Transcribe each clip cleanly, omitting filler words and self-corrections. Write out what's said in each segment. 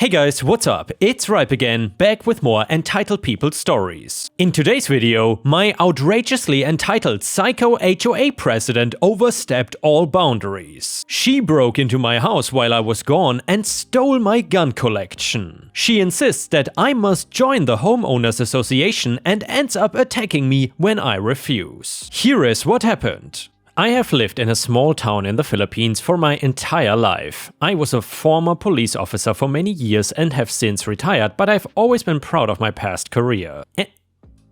Hey guys, what's up? It's Ripe again, back with more entitled people stories. In today's video, my outrageously entitled psycho HOA president overstepped all boundaries. She broke into my house while I was gone and stole my gun collection. She insists that I must join the homeowners association and ends up attacking me when I refuse. Here is what happened. I have lived in a small town in the Philippines for my entire life. I was a former police officer for many years and have since retired, but I've always been proud of my past career.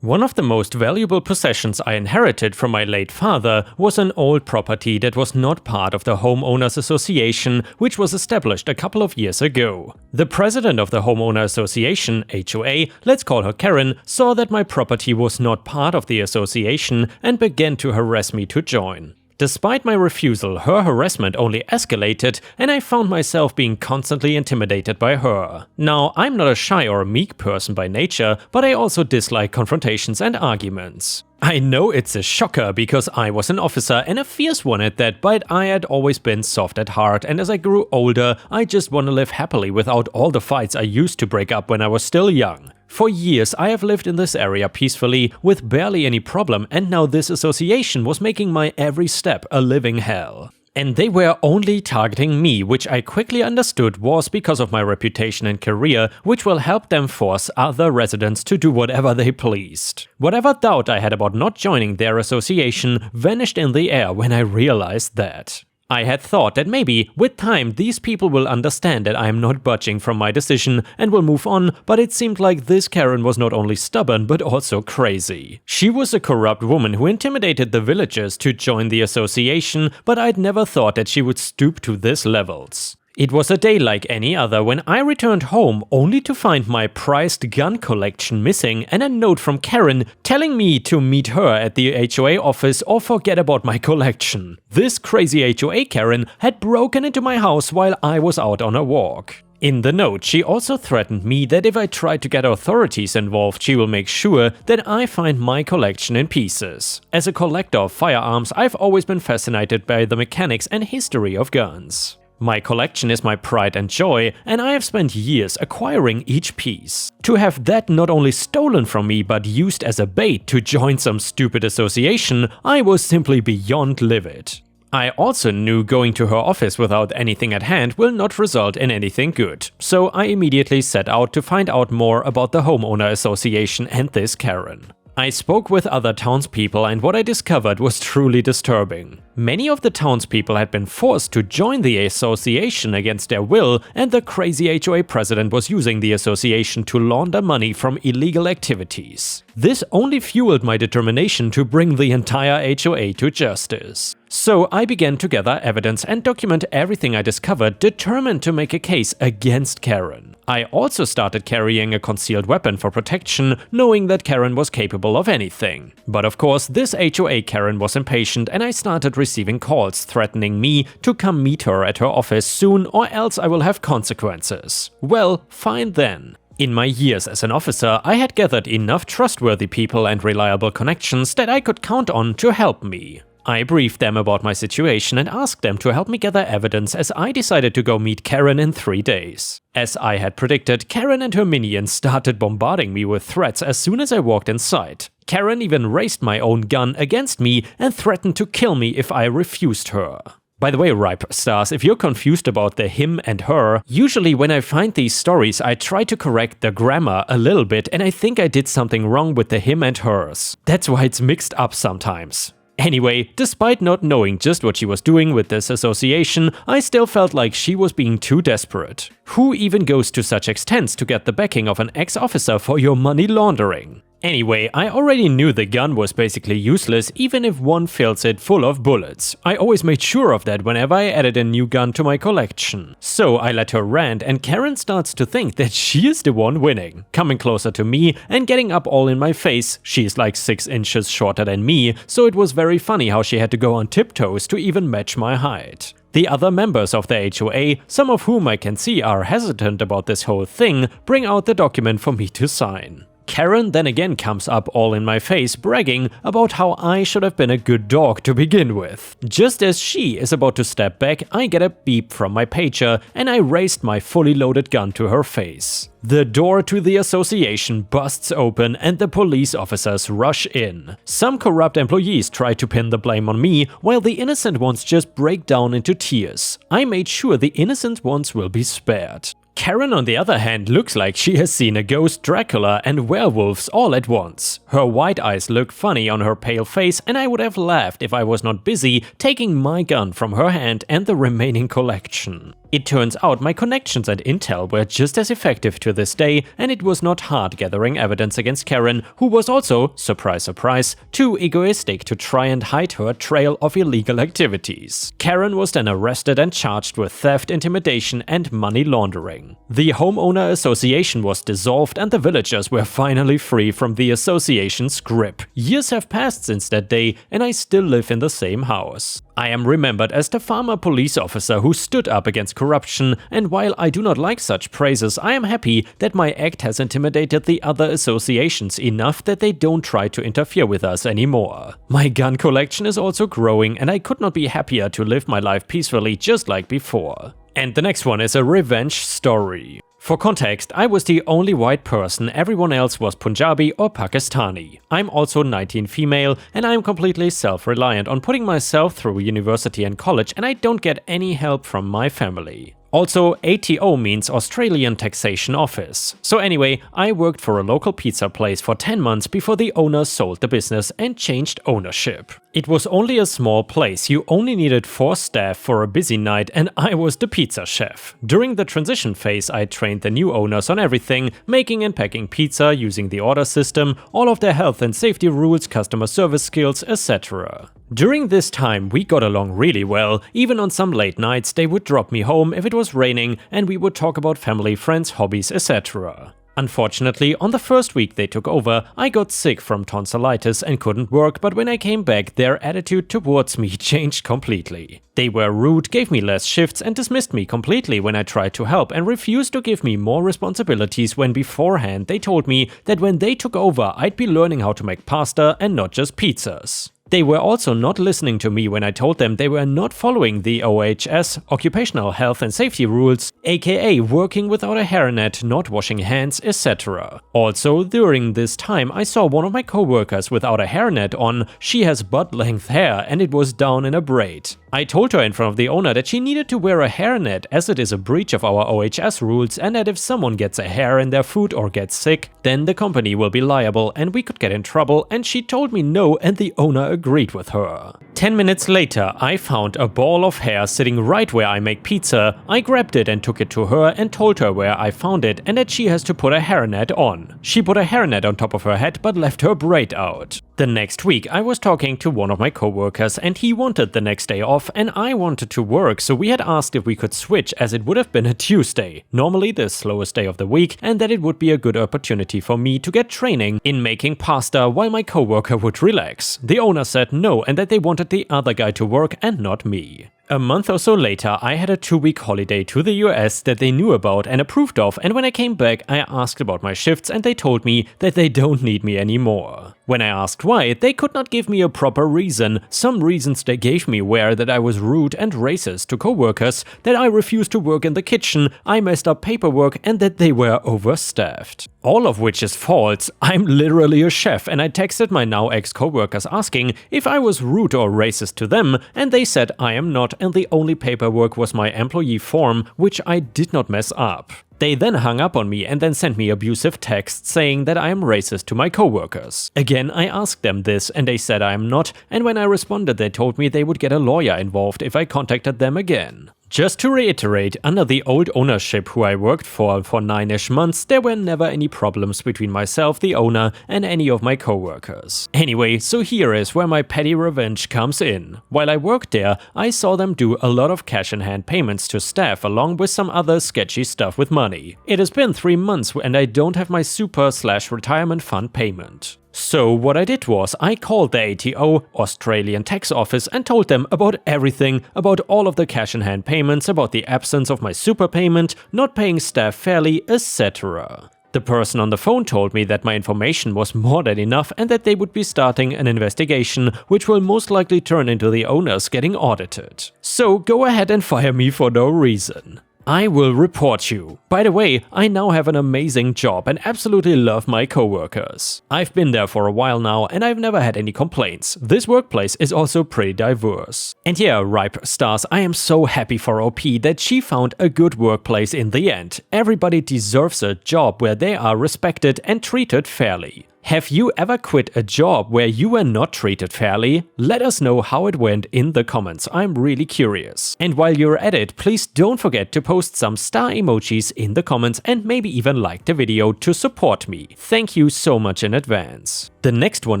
One of the most valuable possessions I inherited from my late father was an old property that was not part of the Homeowners Association, which was established a couple of years ago. The president of the Homeowner Association, HOA, let's call her Karen, saw that my property was not part of the association and began to harass me to join. Despite my refusal, her harassment only escalated, and I found myself being constantly intimidated by her. Now, I'm not a shy or meek person by nature, but I also dislike confrontations and arguments. I know it's a shocker because I was an officer and a fierce one at that, but I had always been soft at heart, and as I grew older, I just want to live happily without all the fights I used to break up when I was still young. For years, I have lived in this area peacefully, with barely any problem, and now this association was making my every step a living hell. And they were only targeting me, which I quickly understood was because of my reputation and career, which will help them force other residents to do whatever they pleased. Whatever doubt I had about not joining their association vanished in the air when I realized that. I had thought that maybe, with time, these people will understand that I am not budging from my decision and will move on, but it seemed like this Karen was not only stubborn but also crazy. She was a corrupt woman who intimidated the villagers to join the association, but I'd never thought that she would stoop to these levels. It was a day like any other when I returned home only to find my prized gun collection missing and a note from Karen telling me to meet her at the HOA office or forget about my collection. This crazy HOA Karen had broken into my house while I was out on a walk. In the note, she also threatened me that if I tried to get authorities involved, she will make sure that I find my collection in pieces. As a collector of firearms, I've always been fascinated by the mechanics and history of guns. My collection is my pride and joy, and I have spent years acquiring each piece. To have that not only stolen from me but used as a bait to join some stupid association, I was simply beyond livid. I also knew going to her office without anything at hand will not result in anything good, so I immediately set out to find out more about the Homeowner Association and this Karen. I spoke with other townspeople and what I discovered was truly disturbing. Many of the townspeople had been forced to join the association against their will, and the crazy HOA president was using the association to launder money from illegal activities. This only fueled my determination to bring the entire HOA to justice. So I began to gather evidence and document everything I discovered, determined to make a case against Karen. I also started carrying a concealed weapon for protection, knowing that Karen was capable of anything. But of course, this HOA Karen was impatient, and I started receiving calls threatening me to come meet her at her office soon or else I will have consequences. Well, fine then. In my years as an officer, I had gathered enough trustworthy people and reliable connections that I could count on to help me. I briefed them about my situation and asked them to help me gather evidence as I decided to go meet Karen in 3 days. As I had predicted, Karen and her minions started bombarding me with threats as soon as I walked inside. Karen even raised my own gun against me and threatened to kill me if I refused her. By the way, Ripe Stars, if you're confused about the him and her, usually when I find these stories I try to correct the grammar a little bit, and I think I did something wrong with the him and hers. That's why it's mixed up sometimes. Anyway, despite not knowing just what she was doing with this association, I still felt like she was being too desperate. Who even goes to such extents to get the backing of an ex-officer for your money laundering? Anyway, I already knew the gun was basically useless even if one fills it full of bullets. I always made sure of that whenever I added a new gun to my collection. So I let her rant, and Karen starts to think that she is the one winning. Coming closer to me and getting up all in my face, she is like 6 inches shorter than me, so it was very funny how she had to go on tiptoes to even match my height. The other members of the HOA, some of whom I can see are hesitant about this whole thing, bring out the document for me to sign. Karen then again comes up all in my face, bragging about how I should have been a good dog to begin with. Just as she is about to step back, I get a beep from my pager and I raised my fully loaded gun to her face. The door to the association busts open and the police officers rush in. Some corrupt employees try to pin the blame on me, while the innocent ones just break down into tears. I made sure the innocent ones will be spared. Karen, on the other hand, looks like she has seen a ghost, Dracula, and werewolves all at once. Her white eyes look funny on her pale face, and I would have laughed if I was not busy taking my gun from her hand and the remaining collection. It turns out my connections at Intel were just as effective to this day, and it was not hard gathering evidence against Karen, who was also, surprise surprise, too egoistic to try and hide her trail of illegal activities. Karen was then arrested and charged with theft, intimidation, and money laundering. The homeowner association was dissolved and the villagers were finally free from the association's grip. Years have passed since that day, and I still live in the same house. I am remembered as the farmer police officer who stood up against corruption, and while I do not like such praises, I am happy that my act has intimidated the other associations enough that they don't try to interfere with us anymore. My gun collection is also growing, and I could not be happier to live my life peacefully just like before. And the next one is a revenge story. For context, I was the only white person, everyone else was Punjabi or Pakistani. I'm also 19 female, and I'm completely self-reliant on putting myself through university and college, and I don't get any help from my family. Also, ATO means Australian Taxation Office. So anyway, I worked for a local pizza place for 10 months before the owner sold the business and changed ownership. It was only a small place, you only needed 4 staff for a busy night, and I was the pizza chef. During the transition phase, I trained the new owners on everything, making and packing pizza, using the order system, all of their health and safety rules, customer service skills, etc. During this time, we got along really well. Even on some late nights, they would drop me home if it was raining, and we would talk about family, friends, hobbies, etc. Unfortunately, on the first week they took over, I got sick from tonsillitis and couldn't work, but when I came back, their attitude towards me changed completely. They were rude, gave me less shifts, and dismissed me completely when I tried to help, and refused to give me more responsibilities when beforehand they told me that when they took over, I'd be learning how to make pasta and not just pizzas. They were also not listening to me when I told them they were not following the OHS, Occupational Health and Safety rules, aka working without a hairnet, not washing hands, etc. Also, during this time I saw one of my coworkers without a hairnet on. She has butt-length hair and it was down in a braid. I told her in front of the owner that she needed to wear a hairnet as it is a breach of our OHS rules, and that if someone gets a hair in their food or gets sick, then the company will be liable and we could get in trouble, and she told me no, and the owner agreed with her. 10 minutes later, I found a ball of hair sitting right where I make pizza. I grabbed it and took it to her and told her where I found it and that she has to put a hairnet on. She put a hairnet on top of her head but left her braid out. The next week I was talking to one of my coworkers and he wanted the next day off and I wanted to work, so we had asked if we could switch as it would have been a Tuesday, normally the slowest day of the week, and that it would be a good opportunity for me to get training in making pasta while my coworker would relax. The owner said no and that they wanted the other guy to work and not me. A month or so later, I had a 2-week holiday to the US that they knew about and approved of, and when I came back I asked about my shifts and they told me that they don't need me anymore. When I asked why, they could not give me a proper reason. Some reasons they gave me were that I was rude and racist to coworkers, that I refused to work in the kitchen, I messed up paperwork, and that they were overstaffed. All of which is false. I'm literally a chef, and I texted my now ex-coworkers asking if I was rude or racist to them, and they said I am not, and the only paperwork was my employee form, which I did not mess up. They then hung up on me and then sent me abusive texts saying that I am racist to my coworkers. Again, I asked them this and they said I am not, and when I responded they told me they would get a lawyer involved if I contacted them again. Just to reiterate, under the old ownership who I worked for 9-ish months, there were never any problems between myself, the owner, and any of my coworkers. Anyway, so here is where my petty revenge comes in. While I worked there, I saw them do a lot of cash-in-hand payments to staff along with some other sketchy stuff with money. It has been 3 months and I don't have my super/retirement fund payment. So what I did was, I called the ATO, Australian Tax Office, and told them about everything, about all of the cash-in-hand payments, about the absence of my super payment, not paying staff fairly, etc. The person on the phone told me that my information was more than enough and that they would be starting an investigation, which will most likely turn into the owners getting audited. So go ahead and fire me for no reason. I will report you. By the way, I now have an amazing job and absolutely love my coworkers. I've been there for a while now and I've never had any complaints. This workplace is also pretty diverse. And yeah, Ripe Stars, I am so happy for OP that she found a good workplace in the end. Everybody deserves a job where they are respected and treated fairly. Have you ever quit a job where you were not treated fairly? Let us know how it went in the comments, I'm really curious. And while you're at it, please don't forget to post some star emojis in the comments and maybe even like the video to support me. Thank you so much in advance. The next one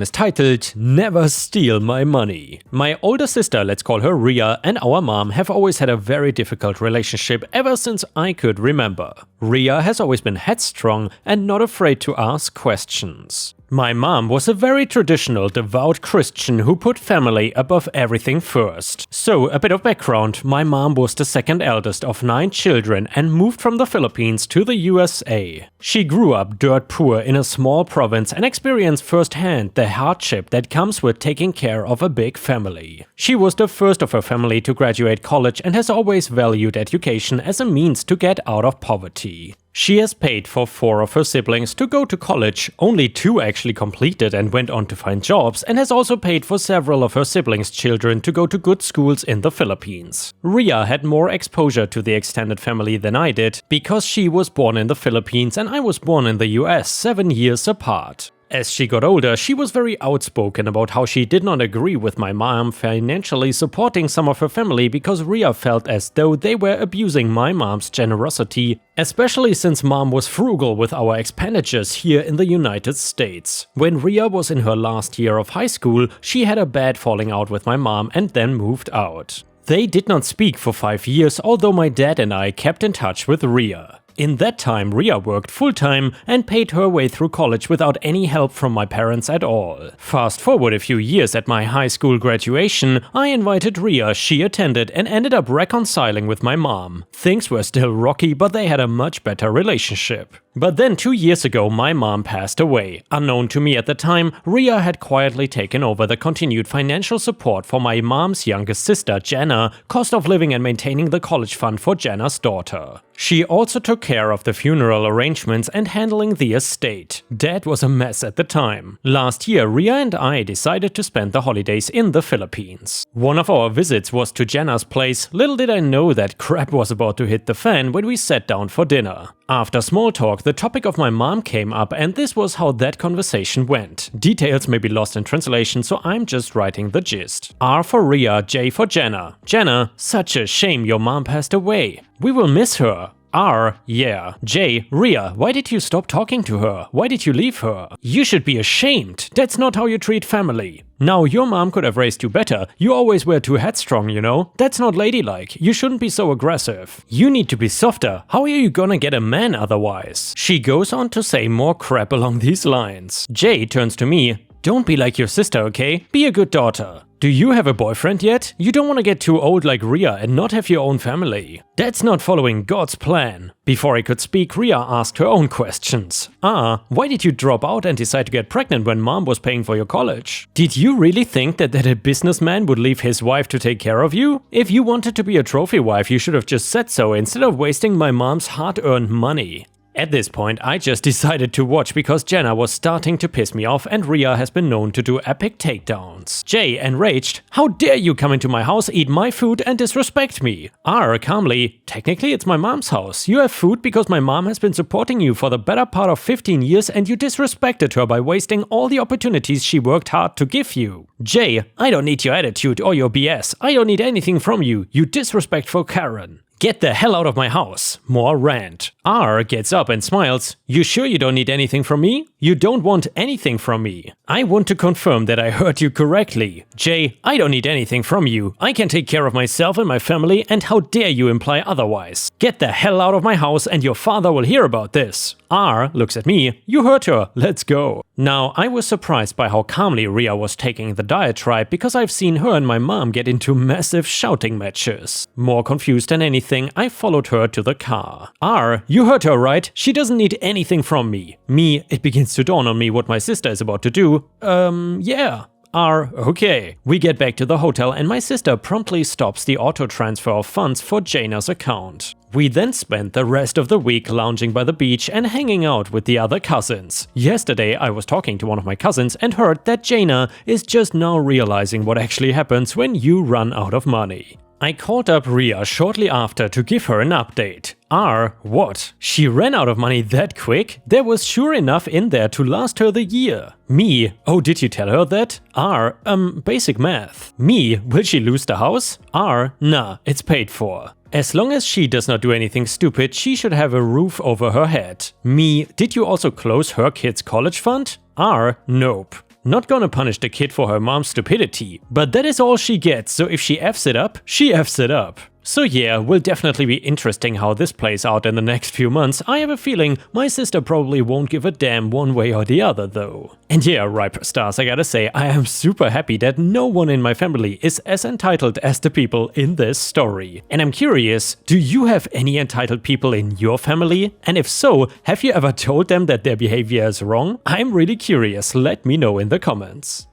is titled, Never Steal My Money. My older sister, let's call her Ria, and our mom have always had a very difficult relationship ever since I could remember. Ria has always been headstrong and not afraid to ask questions. My mom was a very traditional, devout Christian who put family above everything first. So, a bit of background, my mom was the second eldest of 9 children and moved from the Philippines to the USA. She grew up dirt poor in a small province and experienced firsthand the hardship that comes with taking care of a big family. She was the first of her family to graduate college and has always valued education as a means to get out of poverty. She has paid for 4 of her siblings to go to college, only 2 actually completed and went on to find jobs, and has also paid for several of her siblings' children to go to good schools in the Philippines. Ria had more exposure to the extended family than I did, because she was born in the Philippines and I was born in the US 7 years apart. As she got older, she was very outspoken about how she did not agree with my mom financially supporting some of her family because Ria felt as though they were abusing my mom's generosity, especially since mom was frugal with our expenditures here in the United States. When Ria was in her last year of high school, she had a bad falling out with my mom and then moved out. They did not speak for 5 years, although my dad and I kept in touch with Ria. In that time, Ria worked full-time and paid her way through college without any help from my parents at all. Fast forward a few years at my high school graduation, I invited Ria, she attended and ended up reconciling with my mom. Things were still rocky, but they had a much better relationship. But then 2 years ago, my mom passed away. Unknown to me at the time, Ria had quietly taken over the continued financial support for my mom's youngest sister, Jenna, cost of living and maintaining the college fund for Jenna's daughter. She also took care of the funeral arrangements and handling the estate. Dad was a mess at the time. Last year, Ria and I decided to spend the holidays in the Philippines. One of our visits was to Jenna's place. Little did I know that crap was about to hit the fan when we sat down for dinner. After small talk, the topic of my mom came up and this was how that conversation went. Details may be lost in translation, so I'm just writing the gist. R for Ria, J for Jenna. Jenna, such a shame your mom passed away. We will miss her. R, yeah. J, Ria, why did you stop talking to her? Why did you leave her? You should be ashamed. That's not how you treat family. Now, your mom could have raised you better. You always were too headstrong, you know? That's not ladylike. You shouldn't be so aggressive. You need to be softer. How are you gonna get a man otherwise? She goes on to say more crap along these lines. J turns to me. Don't be like your sister, okay? Be a good daughter. Do you have a boyfriend yet? You don't want to get too old like Ria and not have your own family. That's not following God's plan. Before I could speak, Ria asked her own questions. Why did you drop out and decide to get pregnant when mom was paying for your college? Did you really think that a businessman would leave his wife to take care of you? If you wanted to be a trophy wife, you should have just said so instead of wasting my mom's hard-earned money. At this point, I just decided to watch because Jenna was starting to piss me off and Ria has been known to do epic takedowns. Jay, enraged, how dare you come into my house, eat my food and disrespect me? R, calmly, technically it's my mom's house. You have food because my mom has been supporting you for the better part of 15 years and you disrespected her by wasting all the opportunities she worked hard to give you. Jay, I don't need your attitude or your BS. I don't need anything from you, you disrespectful Karen. Get the hell out of my house. More rant. R gets up and smiles. You sure you don't need anything from me? You don't want anything from me. I want to confirm that I heard you correctly. J, I don't need anything from you. I can take care of myself and my family and how dare you imply otherwise. Get the hell out of my house and your father will hear about this. R looks at me, you heard her, let's go. Now, I was surprised by how calmly Ria was taking the diatribe because I've seen her and my mom get into massive shouting matches. More confused than anything, I followed her to the car. R, you heard her right? She doesn't need anything from me. Me, it begins to dawn on me what my sister is about to do. Yeah. R, okay. We get back to the hotel and my sister promptly stops the auto transfer of funds for Jaina's account. We then spent the rest of the week lounging by the beach and hanging out with the other cousins. Yesterday I was talking to one of my cousins and heard that Jaina is just now realizing what actually happens when you run out of money. I called up Ria shortly after to give her an update. R, what? She ran out of money that quick? There was sure enough in there to last her the year. Me, oh, did you tell her that? R, basic math. Me, will she lose the house? R, nah, it's paid for. As long as she does not do anything stupid, she should have a roof over her head. Me, did you also close her kid's college fund? R, nope. Not gonna punish the kid for her mom's stupidity, but that is all she gets, so if she F's it up, she F's it up. So yeah, will definitely be interesting how this plays out in the next few months. I have a feeling my sister probably won't give a damn one way or the other though. And yeah, Ripe Stars, I gotta say, I am super happy that no one in my family is as entitled as the people in this story. And I'm curious, do you have any entitled people in your family? And if so, have you ever told them that their behavior is wrong? I'm really curious, let me know in the comments.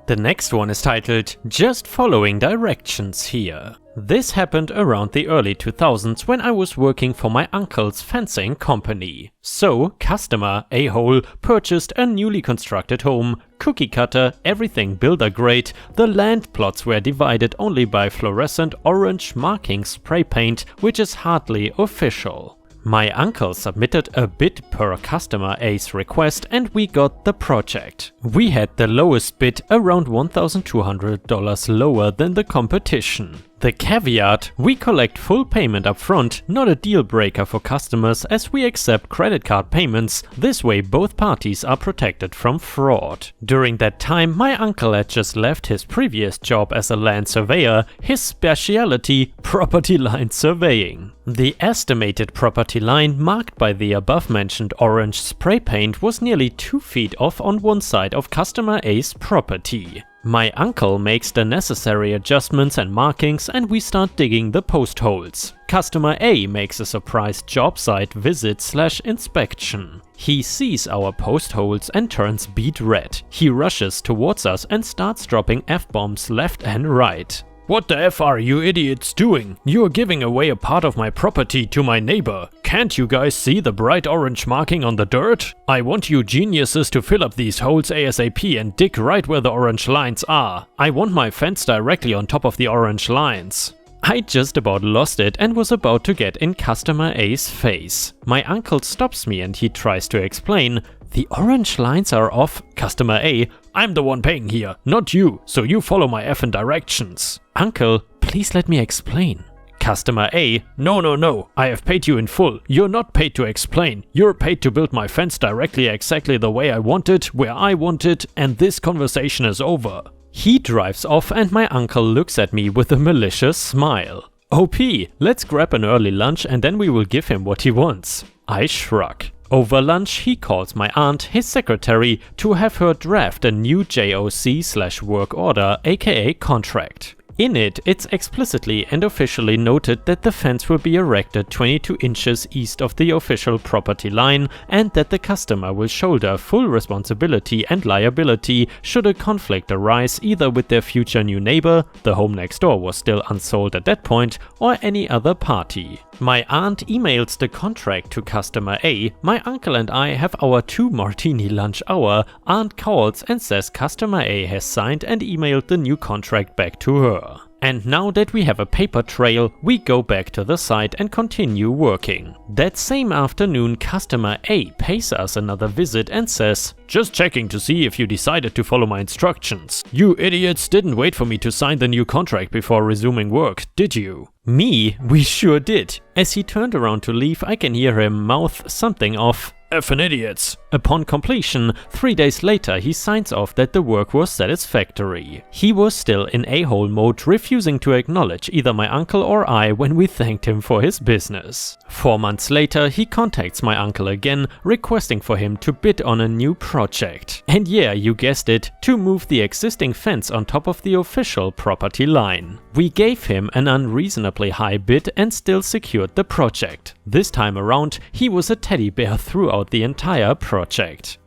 The next one is titled, Just Following Directions Here. This happened around the early 2000s when I was working for my uncle's fencing company. So, customer A-hole purchased a newly constructed home, cookie cutter, everything builder grade, the land plots were divided only by fluorescent orange marking spray paint, which is hardly official. My uncle submitted a bid per customer A's request and we got the project. We had the lowest bid, around $1,200 lower than the competition. The caveat, we collect full payment up front, not a deal breaker for customers as we accept credit card payments, this way both parties are protected from fraud. During that time my uncle had just left his previous job as a land surveyor, his specialty property line surveying. The estimated property line marked by the above mentioned orange spray paint was nearly 2 feet off on one side of customer A's property. My uncle makes the necessary adjustments and markings and we start digging the post holes. Customer A makes a surprise job site visit/inspection. He sees our post holes and turns beet red. He rushes towards us and starts dropping F-bombs left and right. What the F are you idiots doing? You're giving away a part of my property to my neighbor. Can't you guys see the bright orange marking on the dirt? I want you geniuses to fill up these holes ASAP and dig right where the orange lines are. I want my fence directly on top of the orange lines. I just about lost it and was about to get in customer A's face. My uncle stops me and he tries to explain. The orange lines are off. Customer A, I'm the one paying here, not you, so you follow my effing directions. Uncle, please let me explain. Customer A, no, I have paid you in full. You're not paid to explain. You're paid to build my fence directly exactly the way I want it, where I want it, and this conversation is over. He drives off and my uncle looks at me with a malicious smile. OP, let's grab an early lunch and then we will give him what he wants. I shrug. Over lunch, he calls my aunt, his secretary, to have her draft a new JOC/work order, aka contract. In it, it's explicitly and officially noted that the fence will be erected 22 inches east of the official property line and that the customer will shoulder full responsibility and liability should a conflict arise either with their future new neighbor, the home next door was still unsold at that point, or any other party. My aunt emails the contract to customer A, my uncle and I have our 2 martini lunch hour, aunt calls and says customer A has signed and emailed the new contract back to her. And now that we have a paper trail, we go back to the site and continue working. That same afternoon, customer A pays us another visit and says, Just checking to see if you decided to follow my instructions. You idiots didn't wait for me to sign the new contract before resuming work, did you? Me? We sure did. As he turned around to leave, I can hear him mouth something of "effing idiots." Upon completion, 3 days later, he signs off that the work was satisfactory. He was still in a-hole mode, refusing to acknowledge either my uncle or I when we thanked him for his business. 4 months later, he contacts my uncle again, requesting for him to bid on a new project. And yeah, you guessed it, to move the existing fence on top of the official property line. We gave him an unreasonably high bid and still secured the project. This time around, he was a teddy bear throughout the entire project.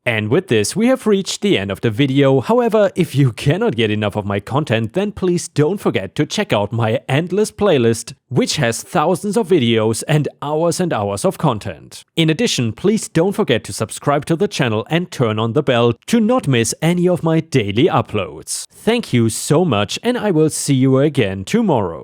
And with this, we have reached the end of the video. However, if you cannot get enough of my content, then please don't forget to check out my endless playlist, which has thousands of videos and hours of content. In addition, please don't forget to subscribe to the channel and turn on the bell to not miss any of my daily uploads. Thank you so much, and I will see you again tomorrow.